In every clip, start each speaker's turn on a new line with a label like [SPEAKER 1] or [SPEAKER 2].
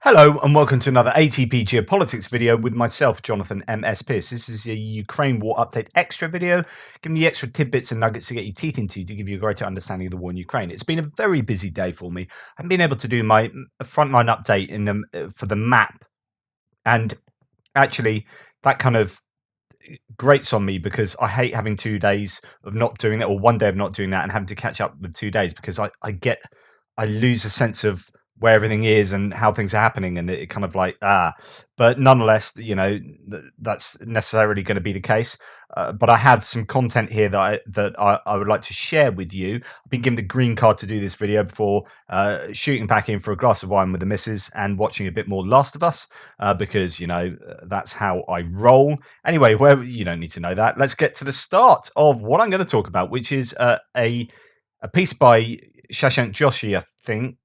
[SPEAKER 1] Hello and welcome to another ATP Geopolitics video with myself, Jonathan M.S. Pierce. This is a Ukraine War Update Extra video, giving you extra tidbits and nuggets to get your teeth into to give you a greater understanding of the war in Ukraine. It's been a very busy day for me. I haven't been able to do my frontline update for the map, and actually that kind of grates on me because I hate having 2 days of not doing it or 1 day of not doing that and having to catch up with 2 days because I lose a sense of where everything is and how things are happening, and it kind of like but nonetheless, that's necessarily going to be the case. But I have some content here that I would like to share with you. I've been given the green card to do this video before shooting back in for a glass of wine with the missus and watching a bit more Last of Us because that's how I roll. Anyway, you don't need to know that. Let's get to the start of what I'm going to talk about, which is a piece by Shashank Joshi, I think.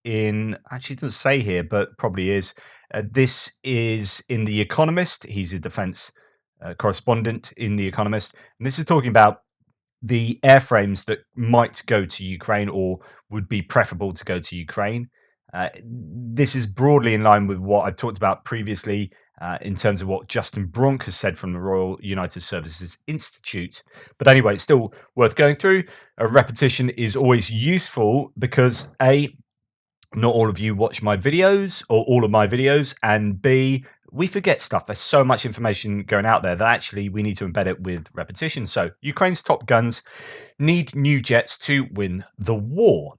[SPEAKER 1] In actually it doesn't say here, but probably is. This is in The Economist. He's a defense correspondent in The Economist, and this is talking about the airframes that might go to Ukraine or would be preferable to go to Ukraine. This is broadly in line with what I've talked about previously in terms of what Justin Bronk has said from the Royal United Services Institute. But anyway, it's still worth going through. A repetition is always useful because A, not all of you watch my videos or all of my videos, and B, we forget stuff. There's so much information going out there that actually we need to embed it with repetition. So Ukraine's top guns need new jets to win the war.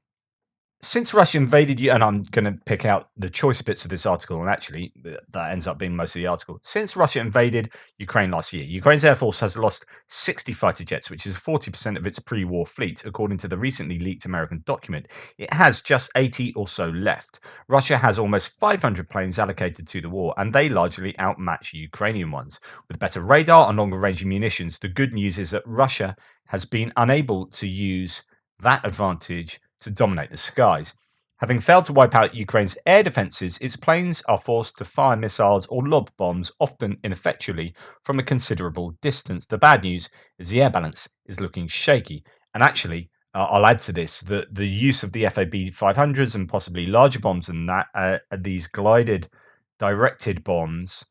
[SPEAKER 1] Since Russia invaded you, and I'm going to pick out the choice bits of this article, and actually that ends up being most of the article. Since Russia invaded Ukraine last year, Ukraine's Air Force has lost 60 fighter jets, which is 40% of its pre-war fleet, according to the recently leaked American document. It has just 80 or so left. Russia has almost 500 planes allocated to the war, and they largely outmatch Ukrainian ones. With better radar and longer-range munitions, the good news is that Russia has been unable to use that advantage to dominate the skies. Having failed to wipe out Ukraine's air defences, its planes are forced to fire missiles or lob bombs, often ineffectually, from a considerable distance. The bad news is the air balance is looking shaky. And actually, I'll add to this that the use of the FAB 500s and possibly larger bombs than that, these glided, directed bombs,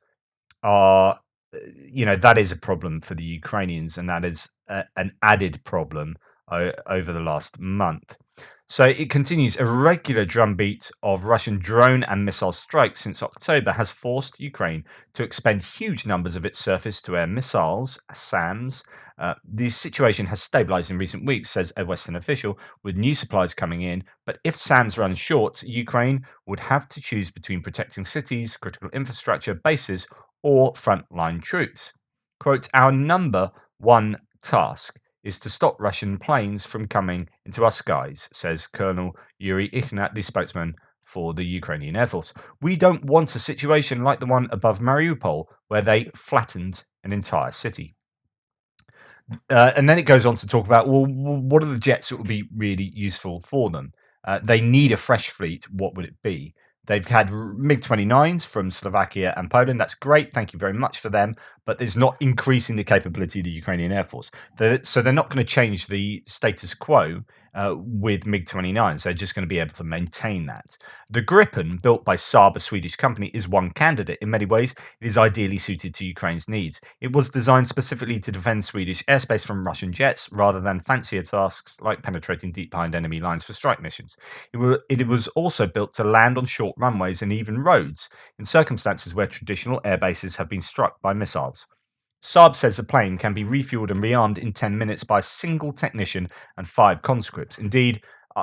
[SPEAKER 1] are, that is a problem for the Ukrainians, and that is an added problem over the last month. So it continues. A regular drumbeat of Russian drone and missile strikes since October has forced Ukraine to expend huge numbers of its surface-to-air missiles, SAMs. The situation has stabilized in recent weeks, says a Western official, with new supplies coming in. But if SAMs run short, Ukraine would have to choose between protecting cities, critical infrastructure, bases, or frontline troops. Quote, "Our number one task is to stop Russian planes from coming into our skies," says Colonel Yuri Ignat, the spokesman for the Ukrainian Air Force. "We don't want a situation like the one above Mariupol, where they flattened an entire city." And then it goes on to talk about, well, what are the jets that would be really useful for them? They need a fresh fleet. What would it be? They've had MiG-29s from Slovakia and Poland. That's great. Thank you very much for them. But it's not increasing the capability of the Ukrainian Air Force. So they're not going to change the status quo with MiG-29s. They're just going to be able to maintain that. The Gripen, built by Saab, a Swedish company, is one candidate. In many ways, it is ideally suited to Ukraine's needs. It was designed specifically to defend Swedish airspace from Russian jets, rather than fancier tasks like penetrating deep behind enemy lines for strike missions. It was also built to land on short runways and even roads, in circumstances where traditional air bases have been struck by missiles. Saab says the plane can be refueled and rearmed in 10 minutes by a single technician and 5 conscripts. Indeed,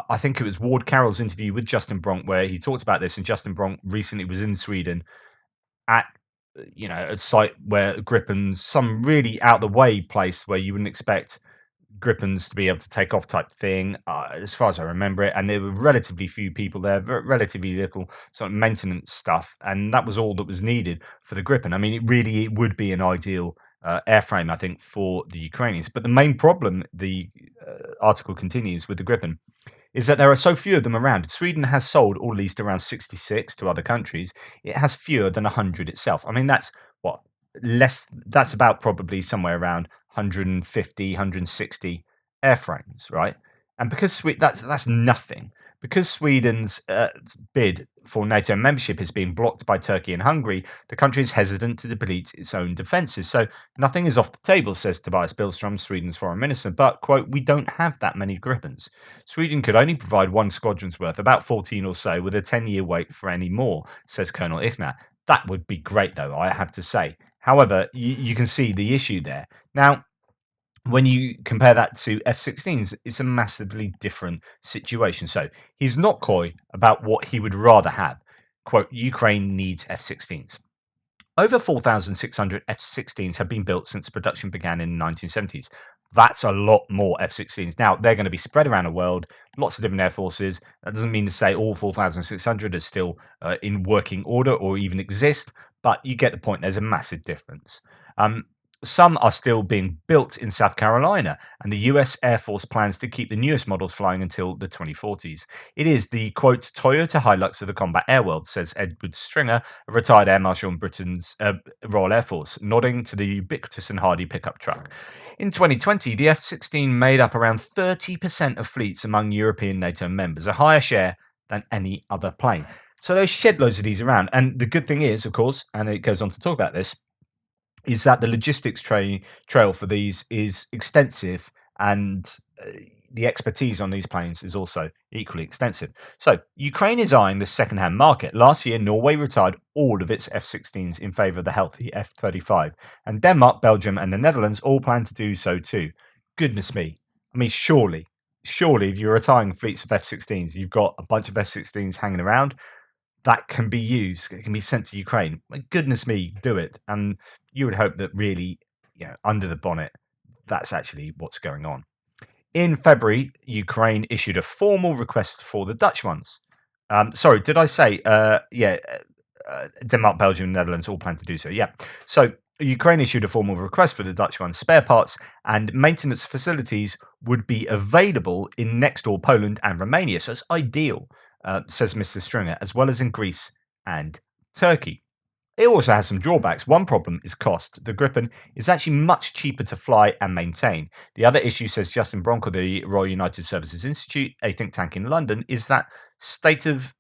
[SPEAKER 1] I think it was Ward Carroll's interview with Justin Bronk where he talked about this, and Justin Bronk recently was in Sweden at a site where Gripens, some really out the way place where you wouldn't expect Gripens to be able to take off type thing, as far as I remember it, and there were relatively few people there, relatively little sort of maintenance stuff, and that was all that was needed for the Gripen. I mean, it would be an ideal airframe, I think, for the Ukrainians. But the main problem, the article continues with the Gripen, is that there are so few of them around. Sweden has sold or leased around 66 to other countries. It has fewer than 100 itself. I mean, that's what less. That's about probably somewhere around 150, 160 airframes, right? And because that's nothing. Because Sweden's bid for NATO membership is being blocked by Turkey and Hungary, the country is hesitant to deplete its own defences. So nothing is off the table, says Tobias Billström, Sweden's foreign minister, but, quote, we don't have that many Gripens. Sweden could only provide one squadron's worth, about 14 or so, with a 10-year wait for any more, says Colonel Ignat. That would be great, though, I have to say. However, you can see the issue there. Now, when you compare that to F-16s, it's a massively different situation. So he's not coy about what he would rather have. Quote, Ukraine needs F-16s. Over 4,600 F-16s have been built since production began in the 1970s. That's a lot more F-16s. Now, they're going to be spread around the world, lots of different air forces. That doesn't mean to say all 4,600 are still in working order or even exist, but you get the point. There's a massive difference. Some are still being built in South Carolina, and the US Air Force plans to keep the newest models flying until the 2040s. It is the, quote, Toyota Hilux of the combat air world, says Edward Stringer, a retired air marshal in Britain's Royal Air Force, nodding to the ubiquitous and hardy pickup truck. In 2020, the F-16 made up around 30% of fleets among European NATO members, a higher share than any other plane. So there's shed loads of these around. And the good thing is, of course, and it goes on to talk about this, is that the logistics trail for these is extensive, and the expertise on these planes is also equally extensive. So Ukraine is eyeing the second-hand market. Last year, Norway retired all of its F-16s in favour of the healthy F-35, and Denmark, Belgium, and the Netherlands all plan to do so too. Goodness me! I mean, surely, if you're retiring fleets of F-16s, you've got a bunch of F-16s hanging around that can be used, it can be sent to Ukraine. My goodness me, do it. And you would hope that really, under the bonnet, that's actually what's going on. In February, Ukraine issued a formal request for the Dutch ones. Sorry, did I say? Denmark, Belgium, and Netherlands all plan to do so. Yeah. So Ukraine issued a formal request for the Dutch ones. Spare parts and maintenance facilities would be available in next door Poland and Romania. So it's ideal, says Mr. Stringer, as well as in Greece and Turkey. It also has some drawbacks. One problem is cost. The Gripen is actually much cheaper to fly and maintain. The other issue, says Justin Bronk of the Royal United Services Institute, a think tank in London, is the state of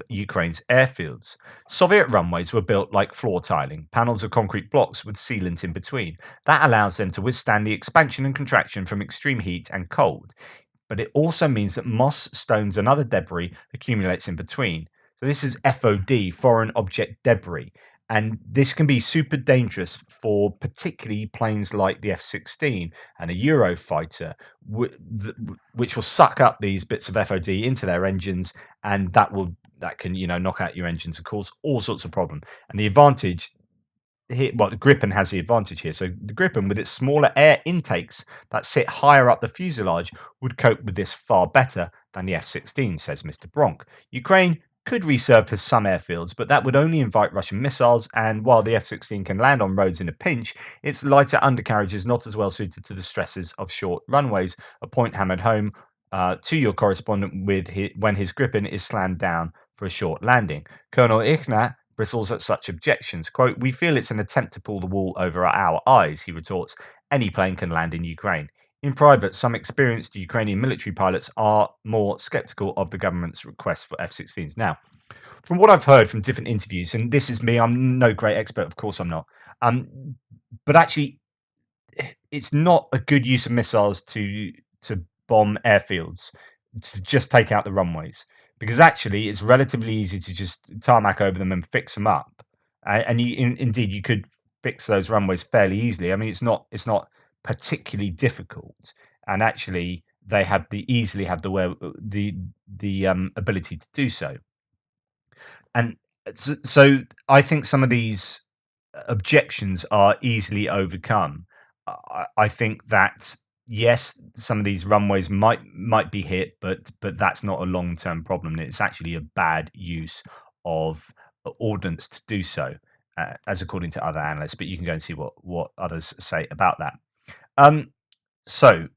[SPEAKER 1] Ukraine's airfields. Soviet runways were built like floor tiling, panels of concrete blocks with sealant in between. That allows them to withstand the expansion and contraction from extreme heat and cold. But it also means that moss, stones, and other debris accumulates in between. So this is FOD, foreign object debris, and this can be super dangerous for particularly planes like the F-16 and a Eurofighter, which will suck up these bits of FOD into their engines, and that can knock out your engines and cause all sorts of problems. And the advantage here, well, the Gripen has the advantage here. So the Gripen, with its smaller air intakes that sit higher up the fuselage, would cope with this far better than the F-16, says Mr. Bronk. Ukraine could resurface some airfields, but that would only invite Russian missiles, and while the F-16 can land on roads in a pinch, its lighter undercarriage is not as well suited to the stresses of short runways, a point hammered home to your correspondent when his Gripen is slammed down for a short landing. Colonel Ignat bristles at such objections. Quote, we feel it's an attempt to pull the wool over our eyes, he retorts. Any plane can land in Ukraine. In private, some experienced Ukrainian military pilots are more skeptical of the government's request for F-16s. Now, from what I've heard from different interviews, and this is me, I'm no great expert, of course I'm not, but actually, it's not a good use of missiles to bomb airfields, to just take out the runways, because actually it's relatively easy to just tarmac over them and fix them up, and indeed you could fix those runways fairly easily. I mean, it's not particularly difficult, and actually they easily have the ability to do so. And so I think some of these objections are easily overcome. I think that yes, some of these runways might be hit, but that's not a long-term problem. It's actually a bad use of ordnance to do so, as according to other analysts. But you can go and see what others say about that. So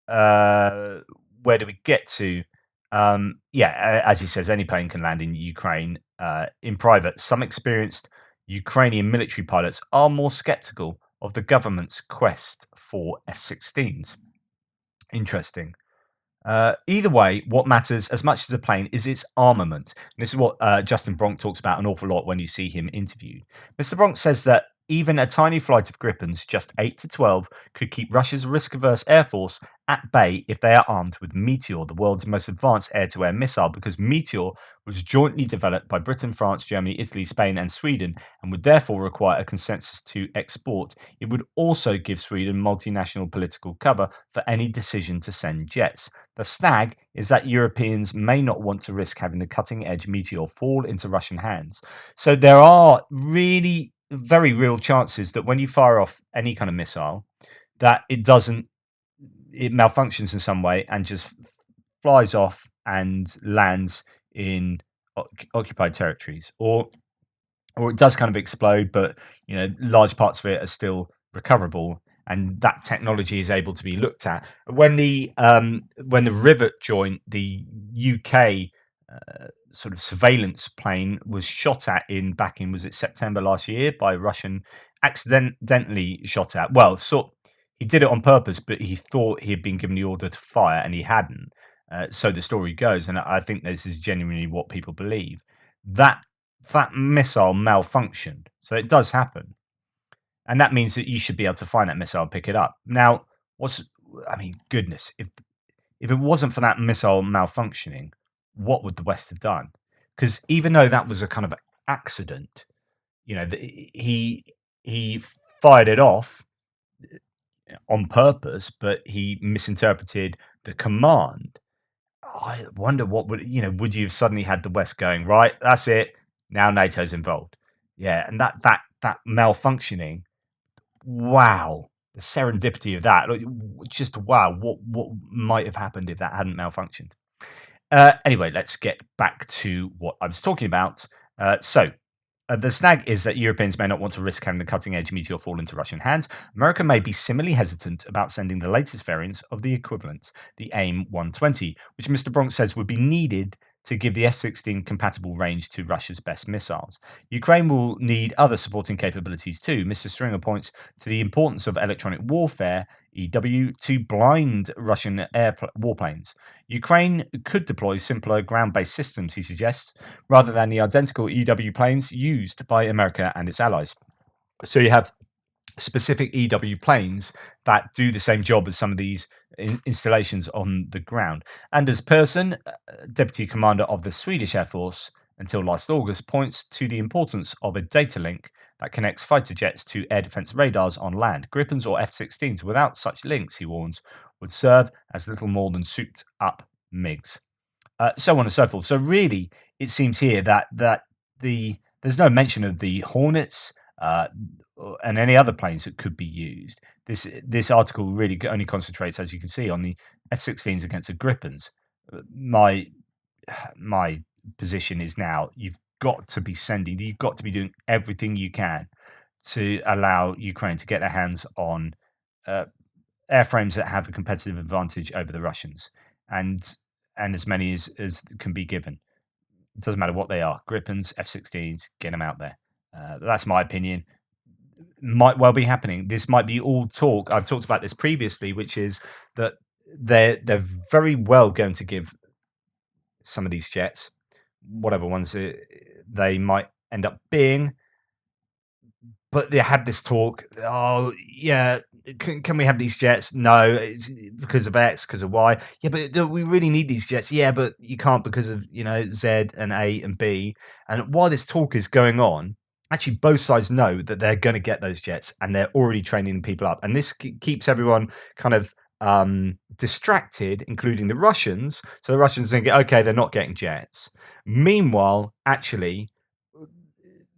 [SPEAKER 1] where do we get to? As he says, any plane can land in Ukraine. In private, some experienced Ukrainian military pilots are more skeptical of the government's quest for F-16s. Interesting. Either way, what matters as much as a plane is its armament. And this is what Justin Bronk talks about an awful lot when you see him interviewed. Mr. Bronk says that even a tiny flight of Gripens, just 8 to 12, could keep Russia's risk averse air force at bay if they are armed with Meteor, the world's most advanced air to air missile, because Meteor was jointly developed by Britain, France, Germany, Italy, Spain, and Sweden, and would therefore require a consensus to export. It would also give Sweden multinational political cover for any decision to send jets. The snag is that Europeans may not want to risk having the cutting edge Meteor fall into Russian hands. So there are really very real chances that when you fire off any kind of missile, that it malfunctions in some way and just flies off and lands in occupied territories, or it does kind of explode, but large parts of it are still recoverable, and that technology is able to be looked at. When the Rivet joint, the UK sort of surveillance plane was shot at back in, was it September last year, by a Russian, accidentally shot at. Well, he did it on purpose, but he thought he had been given the order to fire, and he hadn't. So the story goes, and I think this is genuinely what people believe. That missile malfunctioned. So it does happen. And that means that you should be able to find that missile and pick it up. Now, goodness, if it wasn't for that missile malfunctioning, what would the West have done? Because even though that was a kind of accident, he fired it off on purpose, but he misinterpreted the command. I wonder what would you have suddenly had the West going, right, that's it, now NATO's involved. Yeah, and that malfunctioning, wow, the serendipity of that, just wow, what might have happened if that hadn't malfunctioned. Anyway, let's get back to what I was talking about. The snag is that Europeans may not want to risk having the cutting edge Meteor fall into Russian hands. America may be similarly hesitant about sending the latest variants of the equivalent, the AIM 120, which Mr. Bronk says would be needed to give the F-16 compatible range to Russia's best missiles. Ukraine will need other supporting capabilities too. Mr. Stringer points to the importance of electronic warfare, EW, to blind Russian warplanes. Ukraine could deploy simpler ground-based systems, he suggests, rather than the identical EW planes used by America and its allies. So you have specific EW planes that do the same job as some of these installations on the ground. Anders Persson, Deputy Commander of the Swedish Air Force until last August, points to the importance of a data link that connects fighter jets to air defense radars on land. Gripens or F-16s without such links, he warns, would serve as little more than souped up MiGs. So on and so forth. So really, it seems here that there's no mention of the Hornets and any other planes that could be used. This article really only concentrates, as you can see, on the F-16s against the Gripens. My position is now you've got to be doing everything you can to allow Ukraine to get their hands on airframes that have a competitive advantage over the Russians, and as many as can be given. It doesn't matter what they are. Gripens, F-16s, get them out there. That's my opinion. Might well be happening. This might be all talk. I've talked about this previously, which is that they're very well going to give some of these jets, whatever ones they might end up being. But they had this talk. Oh yeah, can we have these jets? No, it's because of X, because of Y. Yeah, but we really need these jets. Yeah, but you can't because of Z and A and B. And while this talk is going on, actually both sides know that they're going to get those jets, and they're already training people up. And this keeps everyone kind of distracted, including the Russians. So the Russians think, okay, they're not getting jets. Meanwhile, actually,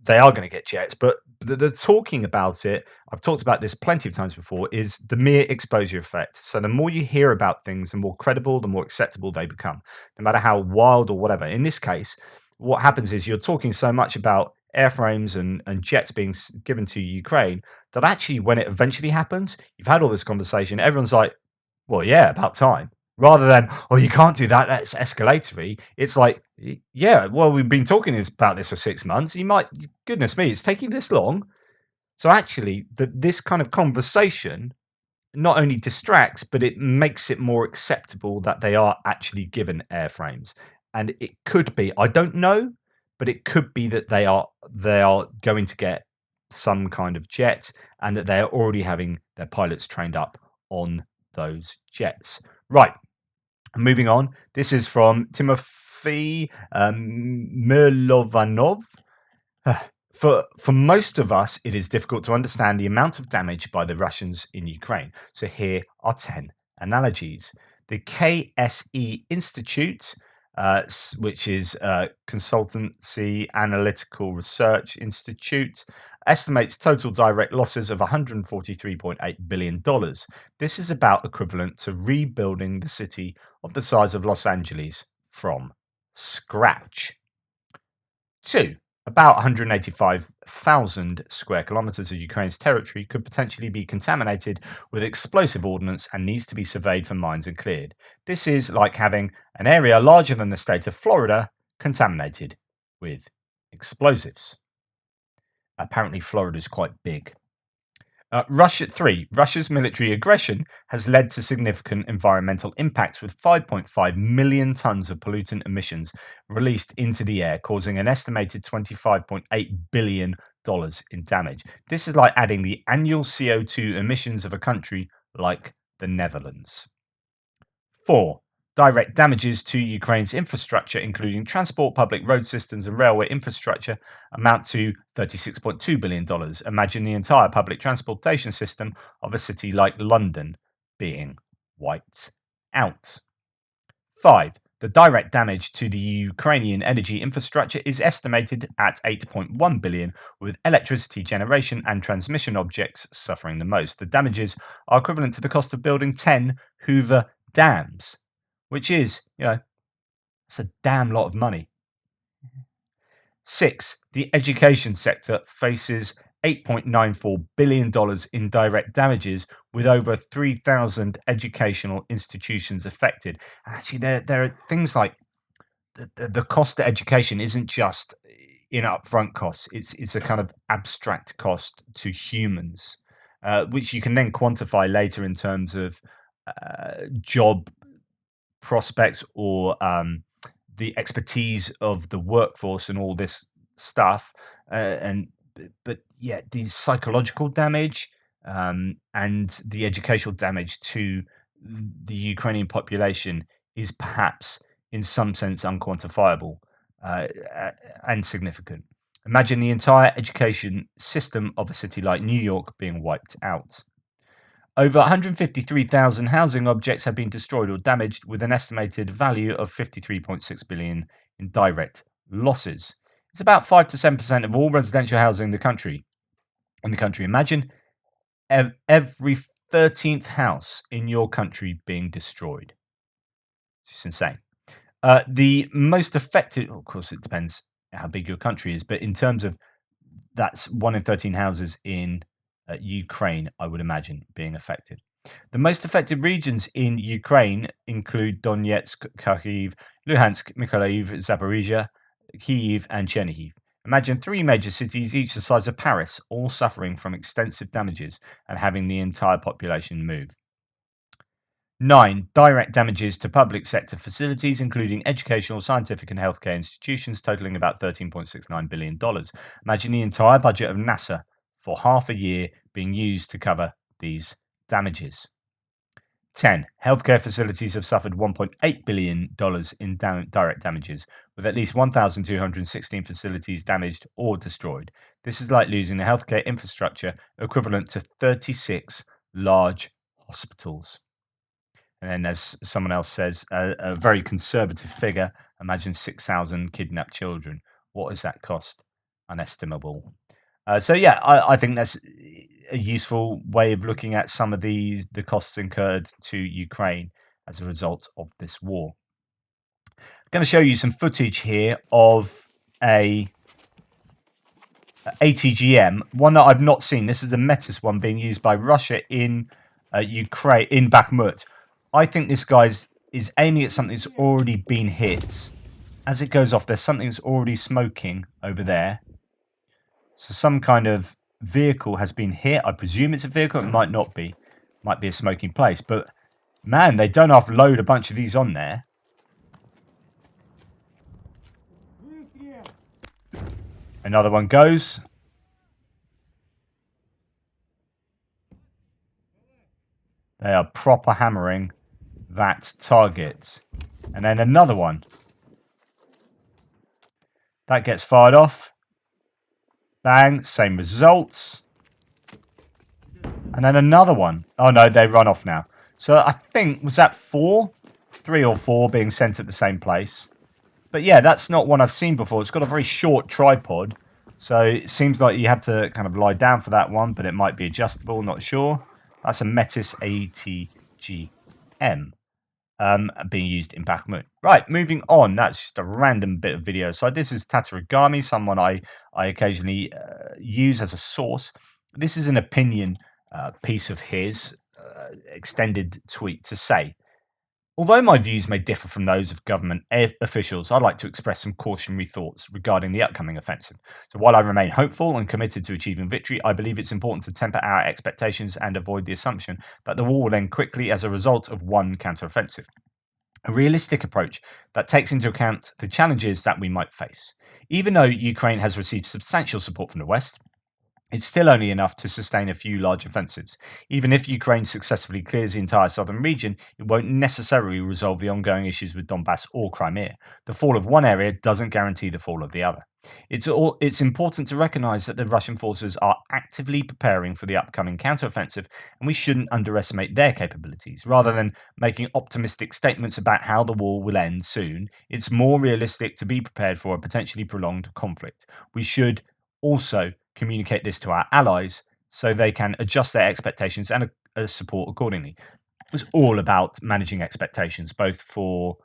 [SPEAKER 1] they are going to get jets, but the talking about it, I've talked about this plenty of times before, is the mere exposure effect. So the more you hear about things, the more credible, the more acceptable they become, no matter how wild or whatever. In this case, what happens is you're talking so much about airframes and jets being given to Ukraine that actually when it eventually happens, you've had all this conversation, everyone's like, well, yeah, about time. Rather than, oh, you can't do that, that's escalatory. It's like, yeah, well, we've been talking about this for 6 months. Goodness me, it's taking this long. So actually, this kind of conversation not only distracts, but it makes it more acceptable that they are actually given airframes. And it could be, I don't know, but it could be that they are going to get some kind of jet and that they are already having their pilots trained up on those jets. Right, moving on. This is from Timothy Mirlovanov. For most of us, it is difficult to understand the amount of damage by the Russians in Ukraine. So here are 10 analogies. The KSE Institute, which is Consultancy Analytical Research Institute, estimates total direct losses of $143.8 billion. This is about equivalent to rebuilding the city of the size of Los Angeles from scratch. 2. About 185,000 square kilometers of Ukraine's territory could potentially be contaminated with explosive ordnance and needs to be surveyed for mines and cleared. This is like having an area larger than the state of Florida contaminated with explosives. Apparently, Florida is quite big. Russia's military aggression has led to significant environmental impacts with 5.5 million tons of pollutant emissions released into the air, causing an estimated $25.8 billion in damage. This is like adding the annual CO2 emissions of a country like the Netherlands. 4. Direct damages to Ukraine's infrastructure, including transport, public road systems, and railway infrastructure, amount to $36.2 billion. Imagine the entire public transportation system of a city like London being wiped out. 5. The direct damage to the Ukrainian energy infrastructure is estimated at $8.1 billion, with electricity generation and transmission objects suffering the most. The damages are equivalent to the cost of building 10 Hoover dams, which is, it's a damn lot of money. 6. The education sector faces $8.94 billion in direct damages, with over 3,000 educational institutions affected. Actually, there are things like the cost of education isn't just in upfront costs. It's a kind of abstract cost to humans, which you can then quantify later in terms of job prospects or the expertise of the workforce and all this stuff. But yeah, the psychological damage and the educational damage to the Ukrainian population is perhaps, in some sense, unquantifiable and significant. Imagine the entire education system of a city like New York being wiped out. Over 153,000 housing objects have been destroyed or damaged, with an estimated value of $53.6 billion in direct losses. It's about 5 to 7% of all residential housing in the country. Imagine every 13th house in your country being destroyed. It's insane. The most affected, of course, it depends how big your country is, but in terms of that's 1 in 13 houses in Ukraine, I would imagine, being affected. The most affected regions in Ukraine include Donetsk, Kharkiv, Luhansk, Mykolaiv, Zaporizhia, Kyiv, and Chernihiv. Imagine 3 major cities, each the size of Paris, all suffering from extensive damages and having the entire population move. 9. Direct damages to public sector facilities, including educational, scientific, and healthcare institutions, totaling about $13.69 billion. Imagine the entire budget of NASA for half a year being used to cover these damages. 10. Healthcare facilities have suffered $1.8 billion in direct damages, with at least 1,216 facilities damaged or destroyed. This is like losing the healthcare infrastructure equivalent to 36 large hospitals. And then, as someone else says, a very conservative figure, imagine 6,000 kidnapped children. What does that cost? Unestimable. So yeah, I think that's a useful way of looking at some of the costs incurred to Ukraine as a result of this war. I'm going to show you some footage here of a ATGM, one that I've not seen. This is a Metic one being used by Russia in Ukraine, in Bakhmut. I think this guy is aiming at something that's already been hit. As it goes off, there's something that's already smoking over there. So some kind of vehicle has been hit. I presume it's a vehicle. It might not be. might be a smoking place. But man, they don't offload a bunch of these on there. Another one goes. They are proper hammering that target. And then another one. That gets fired off. Bang, same results. And then another one. Oh no, they run off now. So I think, was that 4? 3 or 4 being sent at the same place. But yeah, that's not one I've seen before. It's got a very short tripod. So it seems like you have to kind of lie down for that one, but it might be adjustable, not sure. That's a Metic ATGM being used in Bakhmut. Right, moving on. That's just a random bit of video. So this is Tatarigami, someone I occasionally use as a source. This is an opinion piece of his extended tweet to say, although my views may differ from those of government officials, I'd like to express some cautionary thoughts regarding the upcoming offensive. So while I remain hopeful and committed to achieving victory, I believe it's important to temper our expectations and avoid the assumption that the war will end quickly as a result of one counteroffensive. A realistic approach that takes into account the challenges that we might face. Even though Ukraine has received substantial support from the West, it's still only enough to sustain a few large offensives. Even if Ukraine successfully clears the entire southern region, it won't necessarily resolve the ongoing issues with Donbass or Crimea. The fall of one area doesn't guarantee the fall of the other. It's important to recognize that the Russian forces are actively preparing for the upcoming counteroffensive, and we shouldn't underestimate their capabilities. Rather than making optimistic statements about how the war will end soon, it's more realistic to be prepared for a potentially prolonged conflict. We should also communicate this to our allies so they can adjust their expectations and support accordingly. It was all about managing expectations, both for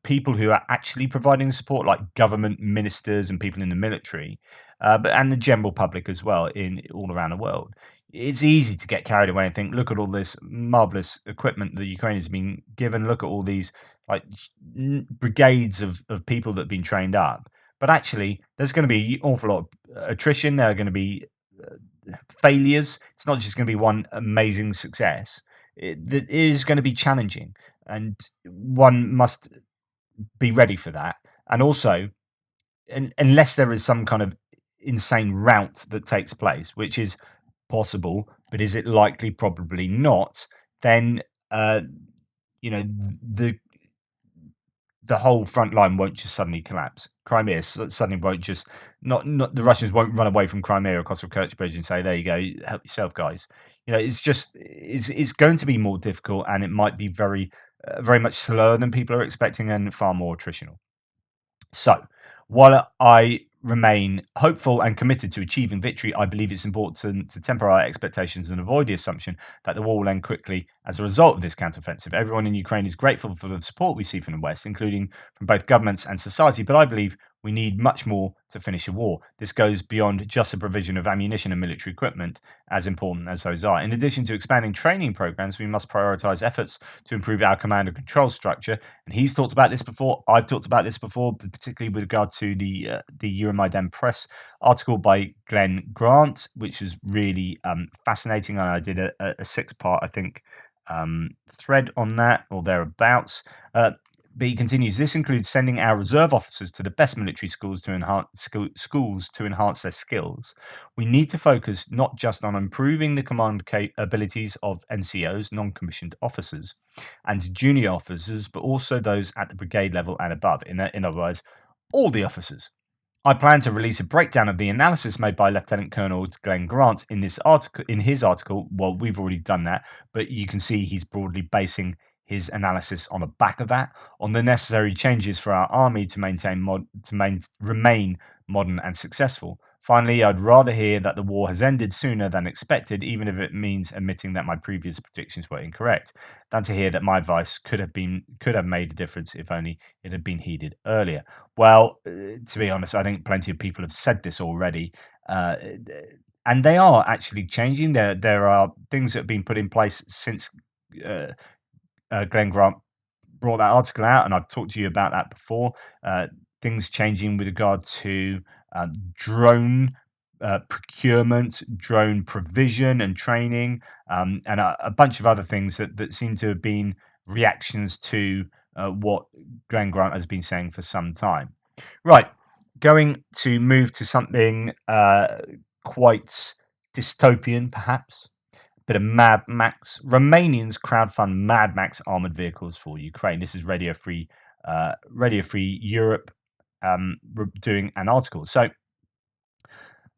[SPEAKER 1] people who are actually providing support, like government ministers and people in the military, and the general public as well, in all around the world. It's easy to get carried away and think, look at all this marvelous equipment that Ukraine has been given. Look at all these like brigades of people that have been trained up. But actually, there's going to be an awful lot of attrition. There are going to be failures. It's not just going to be one amazing success. It is going to be challenging, and one must be ready for that. And also, unless there is some kind of insane rout that takes place, which is possible, but is it likely? Probably not. Then the whole front line won't just suddenly collapse. Crimea suddenly won't just not the Russians won't run away from Crimea across the Kerch Bridge and say, "There you go, help yourself, guys." It's going to be more difficult, and it might be very much slower than people are expecting, and far more attritional. So, while I remain hopeful and committed to achieving victory, I believe it's important to temper our expectations and avoid the assumption that the war will end quickly as a result of this counteroffensive. Everyone in Ukraine is grateful for the support we see from the West, including from both governments and society, but I believe we need much more to finish a war. This goes beyond just the provision of ammunition and military equipment, as important as those are. In addition to expanding training programs, we must prioritize efforts to improve our command and control structure. And he's talked about this before. I've talked about this before, particularly with regard to the Euromaidan Press article by Glenn Grant, which is really fascinating. And I did a 6-part, I think, thread on that or thereabouts. But he continues, this includes sending our reserve officers to the best military schools to enhance their skills. We need to focus not just on improving the command abilities of NCOs, non-commissioned officers, and junior officers, but also those at the brigade level and above. In other words, all the officers. I plan to release a breakdown of the analysis made by Lieutenant Colonel Glenn Grant in his article. Well, we've already done that, but you can see he's broadly basing his analysis on the back of that, on the necessary changes for our army to remain modern and successful. Finally, I'd rather hear that the war has ended sooner than expected, even if it means admitting that my previous predictions were incorrect, than to hear that my advice could have made a difference if only it had been heeded earlier. Well, to be honest, I think plenty of people have said this already. And they are actually changing. There are things that have been put in place since Glenn Grant brought that article out, and I've talked to you about that before. Things changing with regard to drone procurement, drone provision and training, and a bunch of other things that seem to have been reactions to what Glenn Grant has been saying for some time. Right, going to move to something quite dystopian, perhaps. Bit of Mad Max. Romanians crowdfund Mad Max armored vehicles for Ukraine. This is Radio Free Europe doing an article. So,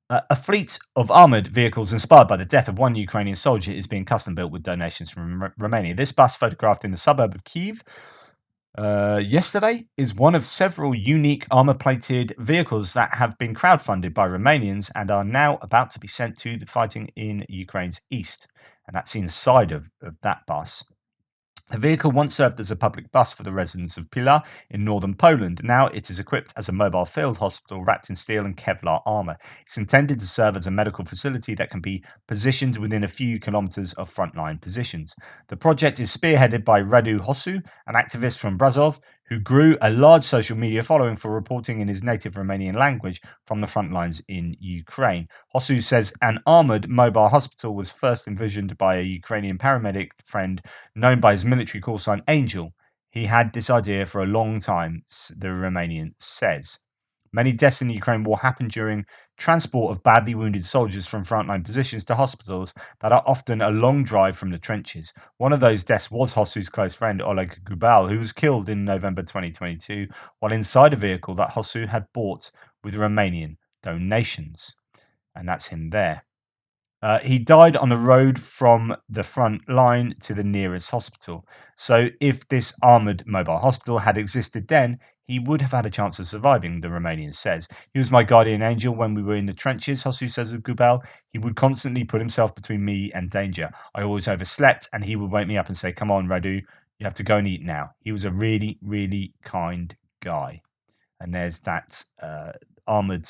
[SPEAKER 1] a fleet of armoured vehicles inspired by the death of one Ukrainian soldier is being custom built with donations from Romania. This bus, photographed in the suburb of Kyiv yesterday, is one of several unique armour-plated vehicles that have been crowdfunded by Romanians and are now about to be sent to the fighting in Ukraine's east. And that's inside of that bus. The vehicle once served as a public bus for the residents of Pilar in northern Poland. Now it is equipped as a mobile field hospital wrapped in steel and Kevlar armour. It's intended to serve as a medical facility that can be positioned within a few kilometres of frontline positions. The project is spearheaded by Radu Hosu, an activist from Brazov, who grew a large social media following for reporting in his native Romanian language from the front lines in Ukraine. Hosu says an armoured mobile hospital was first envisioned by a Ukrainian paramedic friend known by his military call sign Angel. He had this idea for a long time, the Romanian says. Many deaths in the Ukraine war happened during transport of badly wounded soldiers from frontline positions to hospitals that are often a long drive from the trenches. One of those deaths was Hosu's close friend Oleg Gubal, who was killed in November 2022 while inside a vehicle that Hosu had bought with Romanian donations. And that's him there. He died on the road from the front line to the nearest hospital. So, if this armoured mobile hospital had existed then, he would have had a chance of surviving, the Romanian says. He was my guardian angel when we were in the trenches, Hosu says of Gubal. He would constantly put himself between me and danger. I always overslept, and he would wake me up and say, "Come on, Radu, you have to go and eat now." He was a really, really kind guy. And there's that armoured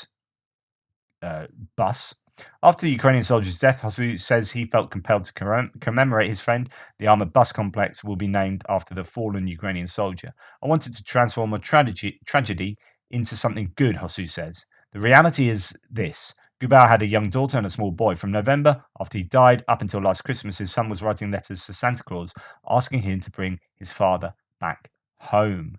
[SPEAKER 1] bus. After the Ukrainian soldier's death, Hosu says he felt compelled to commemorate his friend. The armoured bus complex will be named after the fallen Ukrainian soldier. I wanted to transform a tragedy into something good, Hosu says. The reality is this. Gubal had a young daughter and a small boy. From November, after he died, up until last Christmas, his son was writing letters to Santa Claus, asking him to bring his father back home.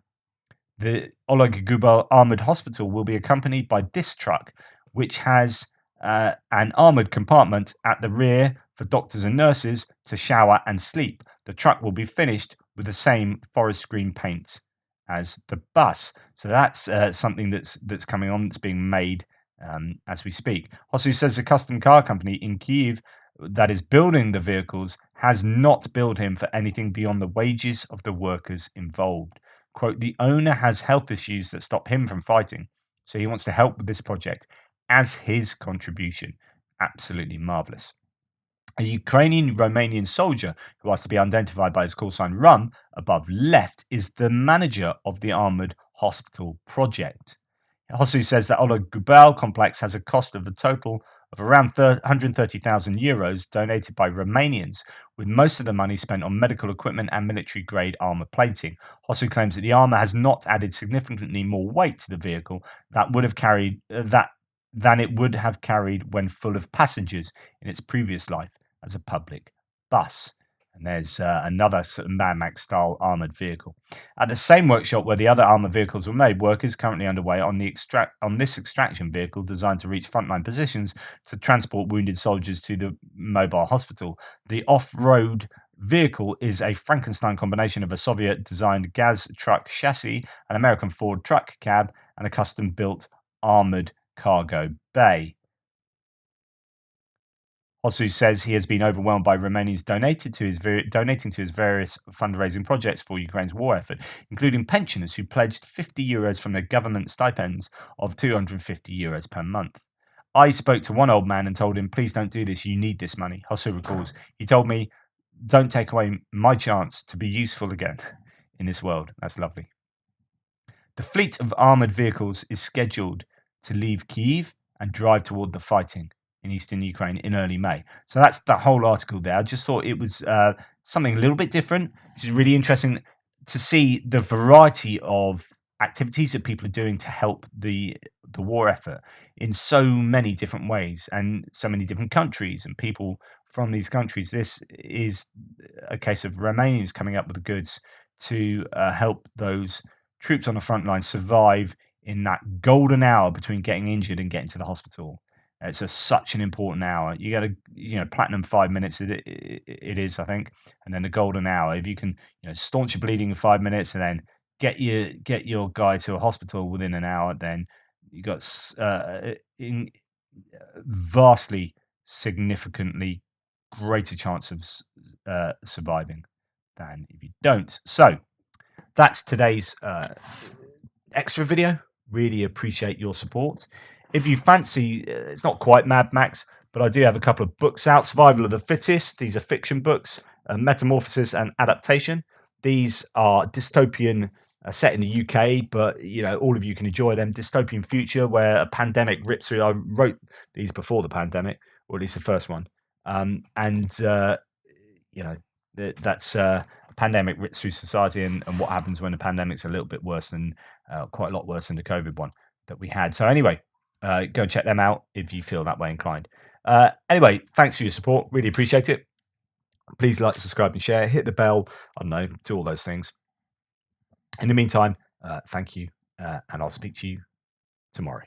[SPEAKER 1] The Oleg Gubal Armoured Hospital will be accompanied by this truck, which has an armoured compartment at the rear for doctors and nurses to shower and sleep. The truck will be finished with the same forest green paint as the bus. So that's something that's coming on, that's being made as we speak. Hosu says the custom car company in Kyiv that is building the vehicles has not billed him for anything beyond the wages of the workers involved. Quote, the owner has health issues that stop him from fighting, so he wants to help with this project as his contribution. Absolutely marvelous. A Ukrainian Romanian soldier who asked to be identified by his call sign Rum above left is the manager of the armoured hospital project. Hosu says that Oleg Gubal complex has a cost of a total of around 130,000 euros donated by Romanians, with most of the money spent on medical equipment and military-grade armour plating. Hosu claims that the armour has not added significantly more weight to the vehicle than it would have carried when full of passengers in its previous life as a public bus. And there's another sort of Mad Max style armoured vehicle. At the same workshop where the other armoured vehicles were made, work is currently underway on this extraction vehicle designed to reach frontline positions to transport wounded soldiers to the mobile hospital. The off-road vehicle is a Frankenstein combination of a Soviet-designed Gaz truck chassis, an American Ford truck cab, and a custom-built armoured cargo bay. Hosu says he has been overwhelmed by Romanians donating to his various fundraising projects for Ukraine's war effort, including pensioners who pledged €50 from their government stipends of €250 per month. I spoke to one old man and told him, please don't do this, you need this money. Hosu recalls, he told me, don't take away my chance to be useful again in this world. That's lovely. The fleet of armoured vehicles is scheduled to leave Kyiv and drive toward the fighting in eastern Ukraine in early May. So that's the whole article there. I just thought it was something a little bit different, which is really interesting to see the variety of activities that people are doing to help the war effort in so many different ways and so many different countries and people from these countries. This is a case of Romanians coming up with the goods to help those troops on the front line survive in that golden hour between getting injured and getting to the hospital. It's such an important hour. You got to, platinum 5 minutes. It is, I think, and then the golden hour. If you can, staunch your bleeding in 5 minutes, and then get your guy to a hospital within an hour, then you got vastly, significantly greater chance of surviving than if you don't. So that's today's extra video. Really appreciate your support. If you fancy, it's not quite Mad Max, but I do have a couple of books out. Survival of the Fittest. These are fiction books. Metamorphosis and Adaptation. These are dystopian, set in the UK, but all of you can enjoy them. Dystopian future where a pandemic rips through. I wrote these before the pandemic, or at least the first one, that's a pandemic rips through society, and what happens when the pandemic's a little bit worse than, quite a lot worse than the COVID one that we had. So anyway, go and check them out if you feel that way inclined. Anyway, thanks for your support. Really appreciate it. Please like, subscribe, and share. Hit the bell. I don't know, do all those things. In the meantime, thank you, and I'll speak to you tomorrow.